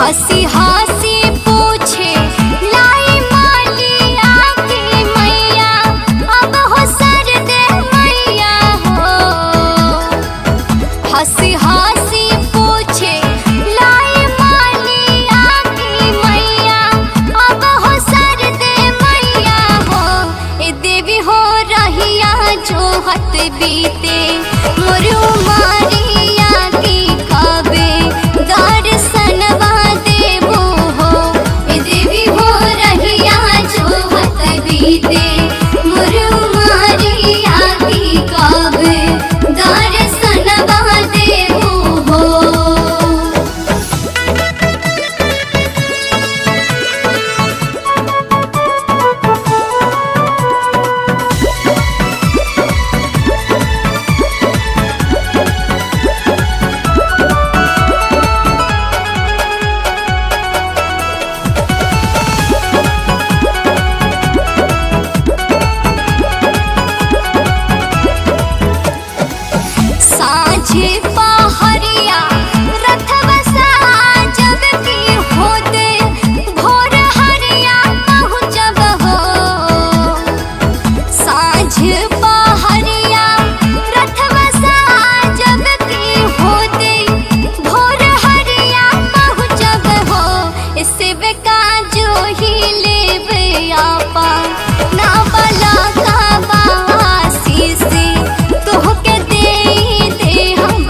हंसी हंसी पूछे लाई मालिया की मैया अब हो सर दे मैया हो। हंसी हंसी पूछे लाई मालिया की मैया अब हो सर दे मैया हो। ए देवी हो रहिया जो हत बीते मोरू मारिया की कबे दर्शनवा देबो हो। ए देवी हो रहिया जो हत बीते मोरू मारिया की कबे दर्शनवा देबो हो। साँझे पहरिया रथवा साजब की होते भोर हरिया पहुँचब हो। साँझ पहरिया रथवा साजब की होते भोर हरिया पहुँचब हो। इससे बेका जो ही लेबे आपा ना बला का बासी से तोहके दे हम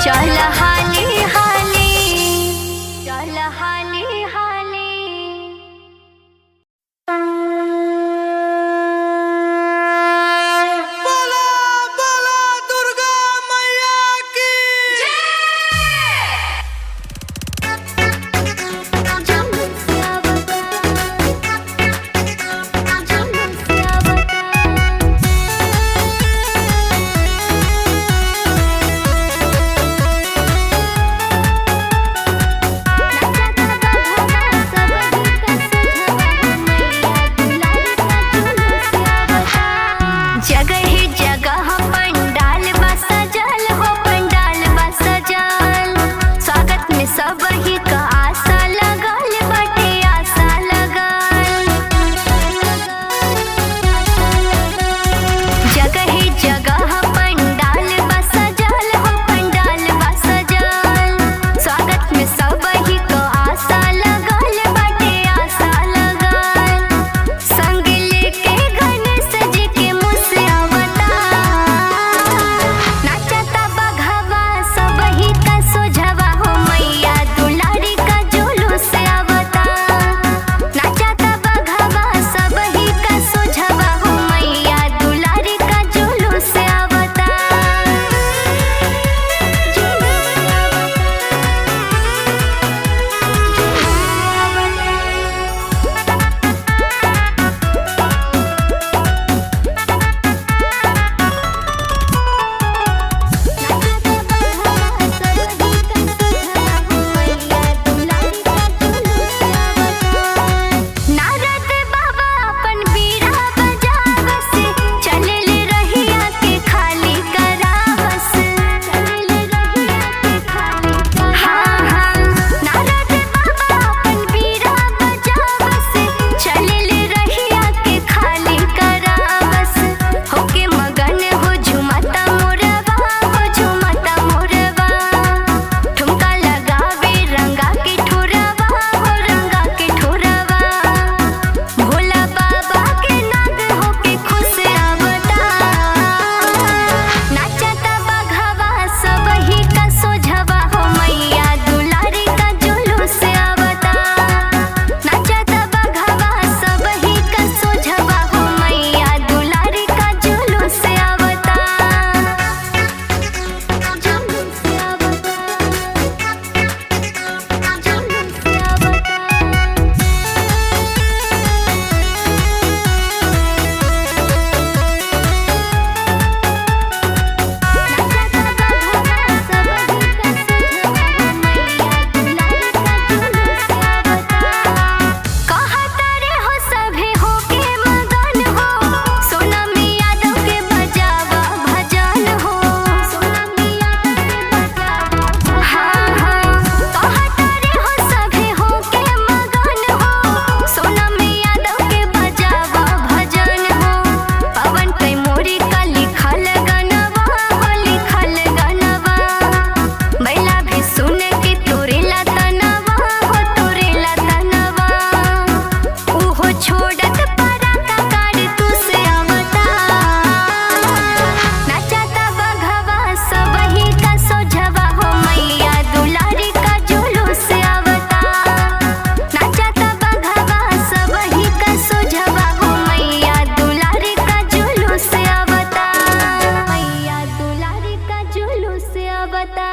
चल हाली हाली, चल हाली हाली। बोला बोला दुर्गा मैया की जगह ही जगह पंडाल बा सजल हो, पंडाल बा सजल। स्वागत में सब ही का आशा लगल बाटे, आशा लगल। जगह ही जगह पंडाल बा सजल हो, पंडाल बा सजल। स्वागत में सब ही का आशा लगल बाटे, आशा लगल। संग लेके गणेश जी के मुसियावता, नाचता बघवा सब ही का सोझवा हो, मैया दुलारी का जुलूस आवता। नाचता बघवा सब ही का सोझवा हो, मैया दुलारी का जुलूस आवता। नारद बाबा अपन बीड़ा बजावस, चलल रहिया के खाली करावस। हाँ हाँ, नारद बाबा अपन बीड़ा बजावस, चलल रहिया के खाली करावस। होके मगन हो झुमता मोरवा, हो झुमता मोरवा। ठुमका लगावे रंगा के ठोरवा, हो रंगा के ठोरवा। भोला बाबा के नाग होके खुश आवता, नाचता बघवा सब ही का सोझवा हो, मैया दुलारी का जुलूस आवता। नाचता बघवा सब ही का सोझवा हो, मैया दुलारी का जुलूस आवता। जुलूस कहता रे हो सभे हो के मगन हो, सोनमी यादव के बजावा भजन हो। हाँ हाँ, कहता रे हो सभे हो के मगन हो, सोनमी यादव के बजावा भजन हो। पवन पे मोरी का लिखल गनवा हो, लिखल गनवा। बैला भी सुन के तोरेला तनवा हो, तोरेला तनवा। उहो छोड़त परा का कार तू से आवता, नाचता बघवा सब ही का सोझवा हो, मैया दुलारी का जुलूस आवता। नाचता बघवा सब ही का सोझवा हो, मैया दुलारी का जुलूस आवता, मैया दुलारी का जुलूस आवता।